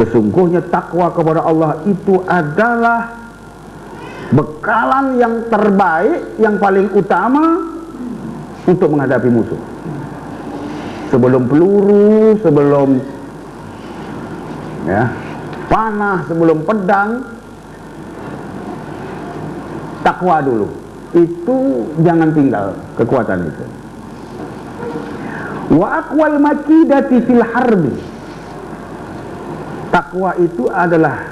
Sesungguhnya takwa kepada Allah itu adalah bekalan yang terbaik, yang paling utama untuk menghadapi musuh. Sebelum peluru, sebelum panah, sebelum pedang, takwa dulu. Itu jangan tinggal kekuatan itu. Wa aqwal makidati fil harbi. Takwa itu adalah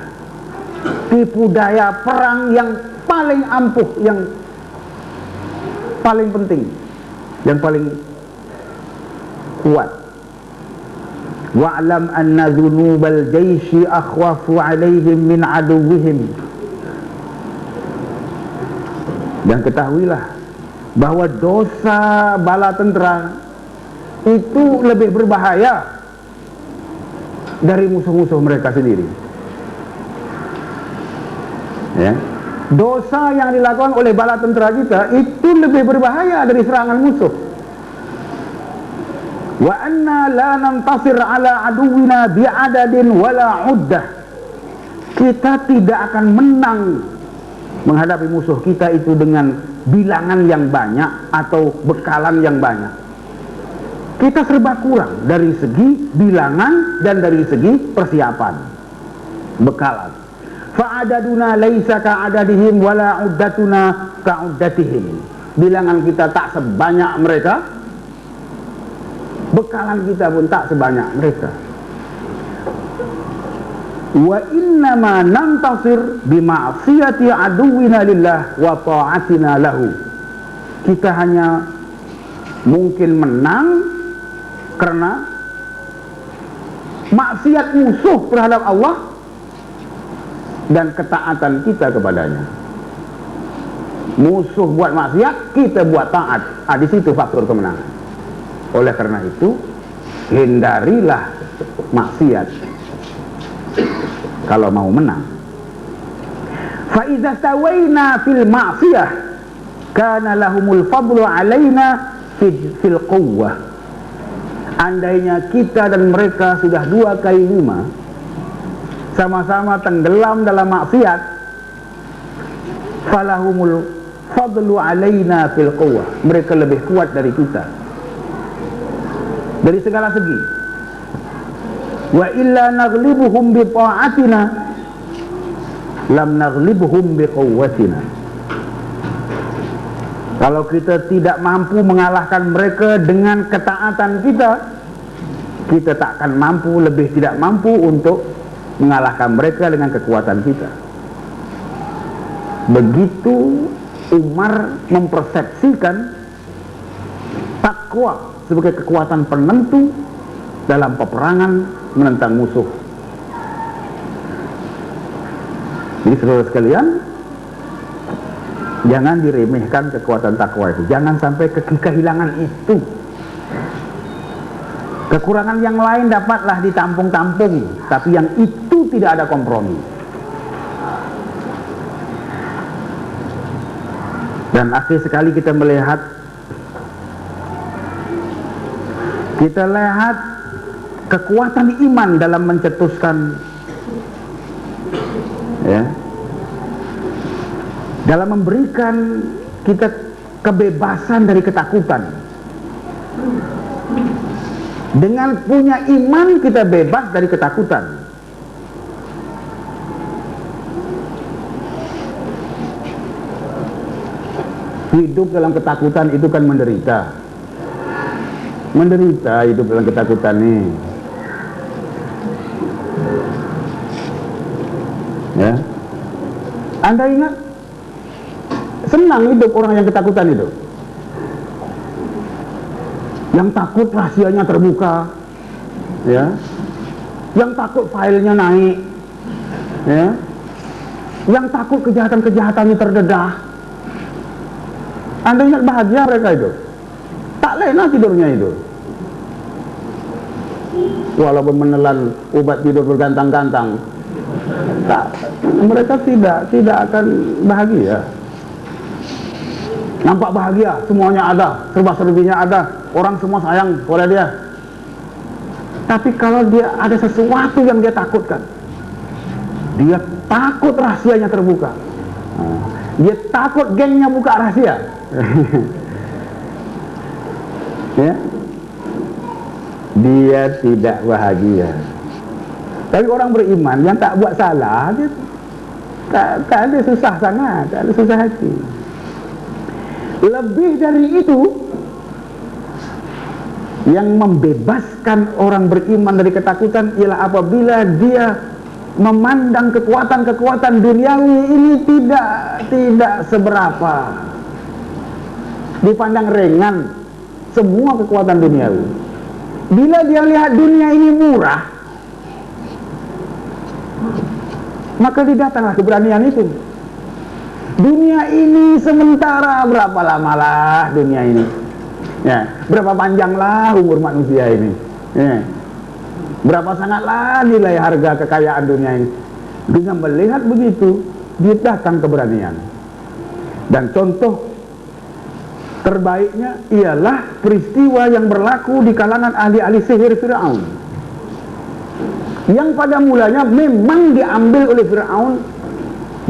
tipu daya perang yang paling ampuh, yang paling penting, yang paling kuat. Wa'lam anna dhunubal jayshi akhwafu alaihim min aduwwihim. Dan ketahuilah bahwa dosa bala tentera itu lebih berbahaya dari musuh-musuh mereka sendiri. Ya. Dosa yang dilakukan oleh bala tentera kita itu lebih berbahaya dari serangan musuh. Wa anna la nantasir ala aduwina bi'adadin wala uddah. Kita tidak akan menang menghadapi musuh kita itu dengan bilangan yang banyak atau bekalan yang banyak. Kita serba kurang dari segi bilangan dan dari segi persiapan, bekalan. Fa'adaduna laisa ka'adadihim wala uddatuna ka'uddatihim. Bilangan kita tak sebanyak mereka, bekalan kita pun tak sebanyak mereka. Wa innama nantasir bima'siyati aduwina lillah wa ta'atina lahu. Kita hanya mungkin menang karena maksiat musuh terhadap Allah dan ketaatan kita kepadanya. Musuh buat maksiat, kita buat taat. Di situ faktor kemenangan. Oleh karena itu, hindarilah maksiat kalau mau menang. Fa idza stawayna fil ma'siyah kana lahumul fadlu alaina fil quwwah. Andainya kita dan mereka sudah 2 kali 5 sama-sama tenggelam dalam maksiat, falahumul fadlu alaina fil quwwah. Mereka lebih kuat dari kita dari segala segi. Wa illa naghlibuhum bi ta'atina lam naghlibuhum bi quwwatina. Kalau kita tidak mampu mengalahkan mereka dengan ketaatan kita, kita tak akan mampu, lebih tidak mampu untuk mengalahkan mereka dengan kekuatan kita. Begitu Umar mempersepsikan takwa sebagai kekuatan penentu dalam peperangan menentang musuh. Jadi saudara sekalian, jangan diremehkan kekuatan takwa itu. Jangan sampai kehilangan itu. Kekurangan yang lain dapatlah ditampung-tampung, tapi yang itu tidak ada kompromi. Dan akhir sekali kita melihat kekuatan iman dalam mencetuskan, dalam memberikan kita kebebasan dari ketakutan. Dengan punya iman kita bebas dari ketakutan. Hidup dalam ketakutan itu kan menderita. Menderita hidup dalam ketakutan nih. Ya. Anda ingat? Senang hidup orang yang ketakutan itu. Yang takut rahasianya terbuka, ya. Yang takut filenya naik, ya. Yang takut kejahatan-kejahatannya terdedah. Anda ingat bahagia mereka itu? Tak lena tidurnya itu. Walaupun menelan obat tidur bergantang-gantang, mereka tidak akan bahagia. Nampak bahagia, semuanya ada, serba-serbinya ada, orang semua sayang kepada dia. Tapi kalau dia ada sesuatu yang dia takutkan, dia takut rahasianya terbuka, dia takut gengnya buka rahasia, ya, dia tidak bahagia. Tapi orang beriman yang tak buat salah, dia tak ada susah sangat, tak ada susah hati. Lebih dari itu, yang membebaskan orang beriman dari ketakutan ialah apabila dia memandang kekuatan-kekuatan duniawi ini tidak seberapa, dipandang ringan semua kekuatan duniawi. Bila dia lihat dunia ini murah, maka didatanglah keberanian itu. Dunia ini sementara, berapa lamalah dunia ini, ya, berapa panjanglah umur manusia ini, ya, berapa sangatlah nilai harga kekayaan dunia ini. Dengan melihat begitu, dia datang keberanian. Dan contoh terbaiknya ialah peristiwa yang berlaku di kalangan ahli-ahli sihir Fir'aun, yang pada mulanya memang diambil oleh Fir'aun,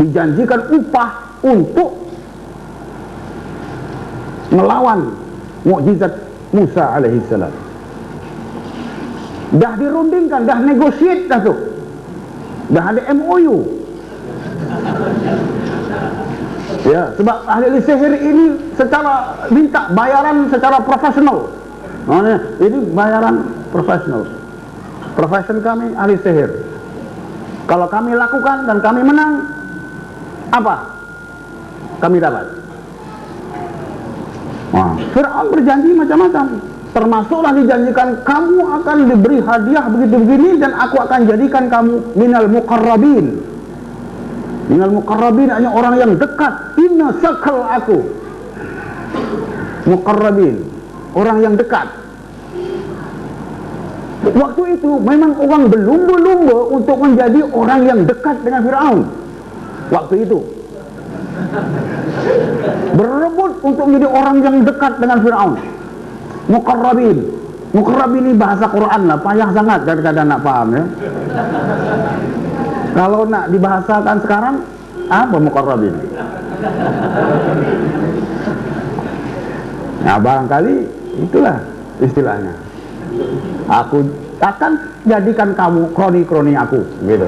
dijanjikan upah untuk melawan mukjizat Musa alaihissalam. Dah dirundingkan, dah negotiate dah tu, dah ada MOU. Ya, sebab ahli sihir ini secara minta bayaran secara profesional. Ini bayaran profesional. Profesion kami ahli sihir. Kalau kami lakukan dan kami menang, apa kami dapat? Fir'aun berjanji macam-macam, termasuklah dijanjikan kamu akan diberi hadiah begitu begini, dan aku akan jadikan kamu minal muqarrabin. Minal muqarrabin hanya orang yang dekat. Inna sakal aku muqarrabin, orang yang dekat. Waktu itu memang orang berlumba-lumba untuk menjadi orang yang dekat dengan Fir'aun. Waktu itu berebut untuk menjadi orang yang dekat dengan Fir'aun. Muqarrabin. Muqarrabin ini bahasa Quran lah, payah sangat kadang-kadang nak paham, ya. Kalau nak dibahasakan sekarang, apa muqarrabin? Nah, barangkali itulah istilahnya. Aku akan jadikan kamu kroni-kroni aku, gitu.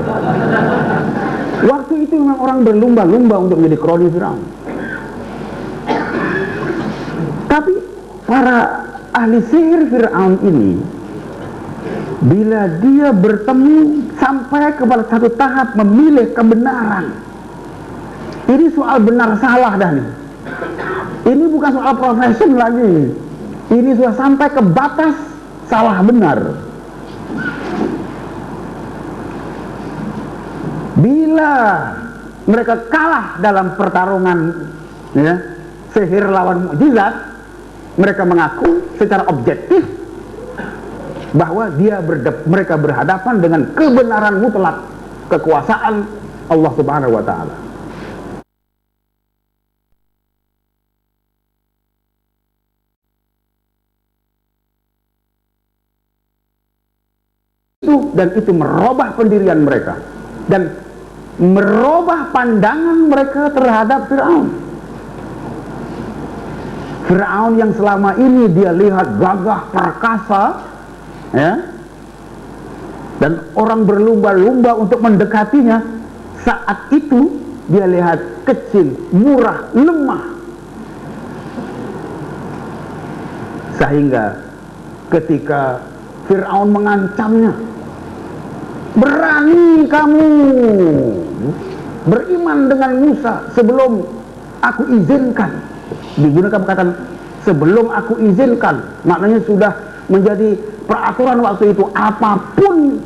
Waktu itu memang orang berlumba-lumba untuk menjadi kroni Fir'aun. Tapi para ahli sihir Fir'aun ini, bila dia bertemu sampai kepada satu tahap memilih kebenaran, ini soal benar salah dah nih. Ini bukan soal profesion lagi. Ini sudah sampai ke batas salah benar. Bila mereka kalah dalam pertarungan, ya, sihir lawan mukjizat, mereka mengaku secara objektif bahwa mereka berhadapan dengan kebenaran mutlak, kekuasaan Allah Subhanahu wa Ta'ala. Dan itu merubah pendirian mereka dan merubah pandangan mereka terhadap Fir'aun. Fir'aun yang selama ini dia lihat gagah perkasa, ya, dan orang berlumba-lumba untuk mendekatinya, saat itu dia lihat kecil, murah, lemah. Sehingga ketika Fir'aun mengancamnya, berani kamu beriman dengan Musa sebelum aku izinkan. Digunakan perkataan sebelum aku izinkan, maknanya sudah menjadi peraturan waktu itu, apapun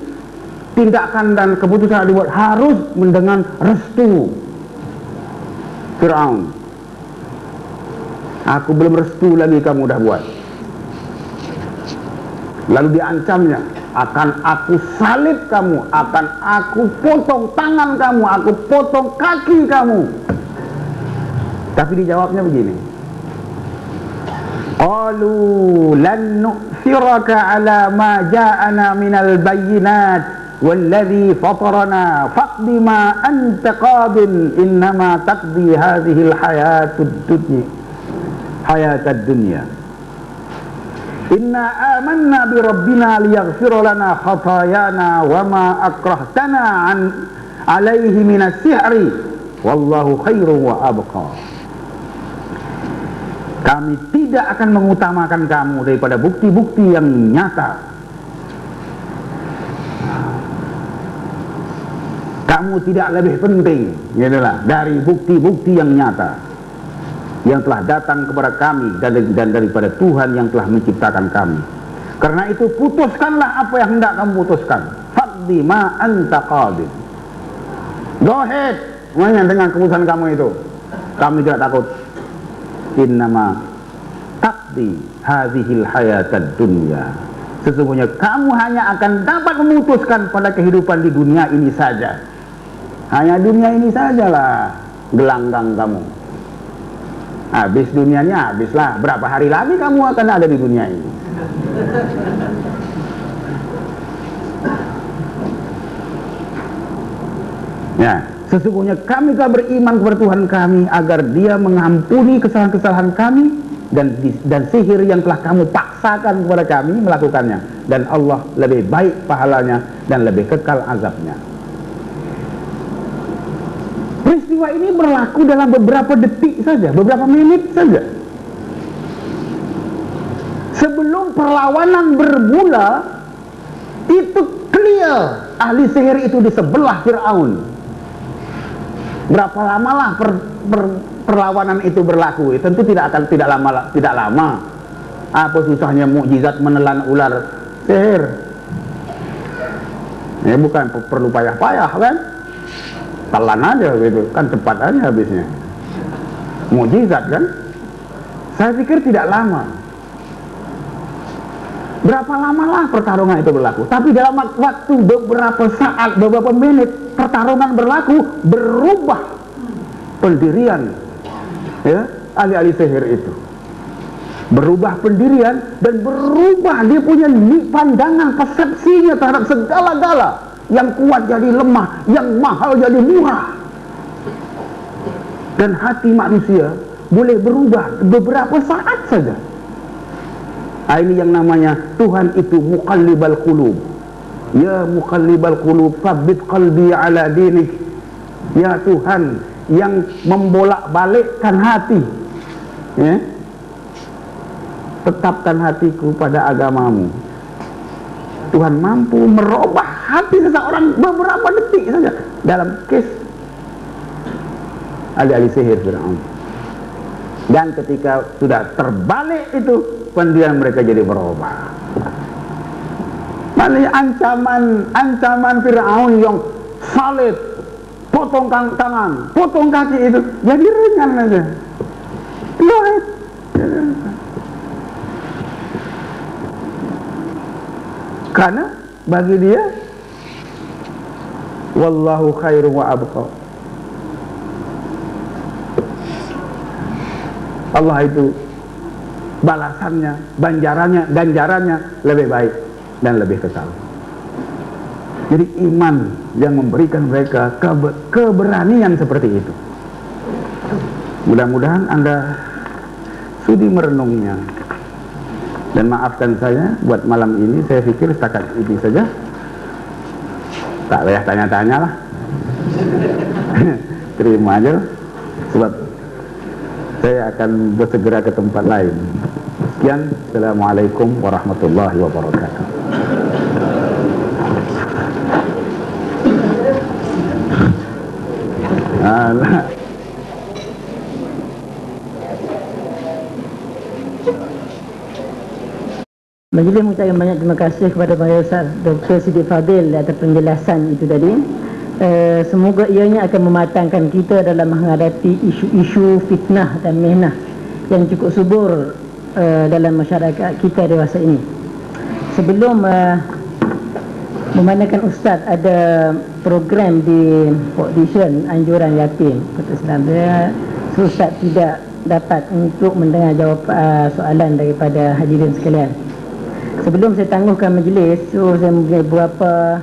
tindakan dan keputusan yang dibuat harus dengan restu Fir'aun. Aku belum restu lagi kamu dah buat. Lalu diancamnya, akan aku salib kamu, akan aku potong tangan kamu, aku potong kaki kamu. Tapi dijawabnya begini, qalu lan nu'thiraka ala ma ja'ana minal bayyinat walladhi fatarana faqdi ma anta qadin innama taqdi hadhil hayatad dunya inna amanna bi rabbina liyaghfira lana khatayana wa ma akrahtana alaihi minas sihri wallahu khairu wa abqa. Kami tidak akan mengutamakan kamu daripada bukti-bukti yang nyata. Kamu tidak lebih penting, yalah, dari bukti-bukti yang nyata yang telah datang kepada kami dan daripada Tuhan yang telah menciptakan kami. Karena itu putuskanlah apa yang hendak kamu putuskan. Faqdi ma anta qadin. Go ahead, semuanya dengan keputusan kamu itu. Kami tidak takut. Innama taqdi hadhil hayatad dunya. Sesungguhnya kamu hanya akan dapat memutuskan pada kehidupan di dunia ini saja. Hanya dunia ini sajalah gelanggang kamu. Habis dunianya, habislah. Berapa hari lagi kamu akan ada di dunia ini? Ya, sesungguhnya kami telah beriman kepada Tuhan kami agar Dia mengampuni kesalahan-kesalahan kami dan sihir yang telah kamu paksakan kepada kami melakukannya, dan Allah lebih baik pahalanya dan lebih kekal azabnya. Peristiwa ini berlaku dalam beberapa detik saja, beberapa menit saja. Sebelum perlawanan bermula, itu clear ahli sihir itu di sebelah Fir'aun. Berapa lamalah perlawanan itu berlaku? Tentu tidak lama. Apa susahnya mukjizat menelan ular sihir? Ya bukan perlu payah-payah kan? Telan aja gitu, kan cepat aja habisnya. Mukjizat kan? Saya pikir tidak lama. Berapa lamalah pertarungan itu berlaku? Tapi dalam waktu beberapa saat, beberapa menit pertarungan berlaku, berubah pendirian ya ahli-ahli sihir itu. Berubah pendirian dan berubah dia punya pandangan, persepsinya terhadap segala-gala. Yang kuat jadi lemah, yang mahal jadi murah. Dan hati manusia boleh berubah beberapa saat saja. Ini yang namanya Tuhan itu muqallibal qulub. Ya muqallibal qulub, tsabbit qalbi ala dinik. Ya Tuhan yang membolak-balikkan hati, ya, tetapkan hatiku pada agamamu. Tuhan mampu merubah hati seseorang beberapa detik saja dalam kes ahli-ahli sihir Fir'aun. Dan ketika sudah terbalik itu, pendirian mereka jadi berubah. Maknanya ancaman Fir'aun yang salib, potong tangan, potong kaki itu jadi ringan aja. Lihat. Karena bagi dia wallahu khairu wa abqa. Allah itu balasannya, ganjarannya lebih baik dan lebih kekal. Jadi iman yang memberikan mereka keberanian seperti itu. Mudah-mudahan Anda sudi merenungnya. Dan maafkan saya buat malam ini, saya pikir setakat ini saja. Tak payah tanya-tanya lah. Terima aja, sebab saya akan bersegera ke tempat lain. Sekian, Assalamualaikum warahmatullahi wabarakatuh. Alah. Majlis mengucapkan banyak terima kasih kepada Bapak Ustaz Dr. Siddiq Fadil atas penjelasan itu tadi. Semoga ianya akan mematangkan kita dalam menghadapi isu-isu fitnah dan mihnah yang cukup subur dalam masyarakat kita dewasa ini. Sebelum memandangkan Ustaz ada program di Port Dickson anjuran yatim Kota Islam, Ustaz tidak dapat untuk mendengar jawab soalan daripada hadirin sekalian. Sebelum saya tangguhkan majlis, saya mempunyai beberapa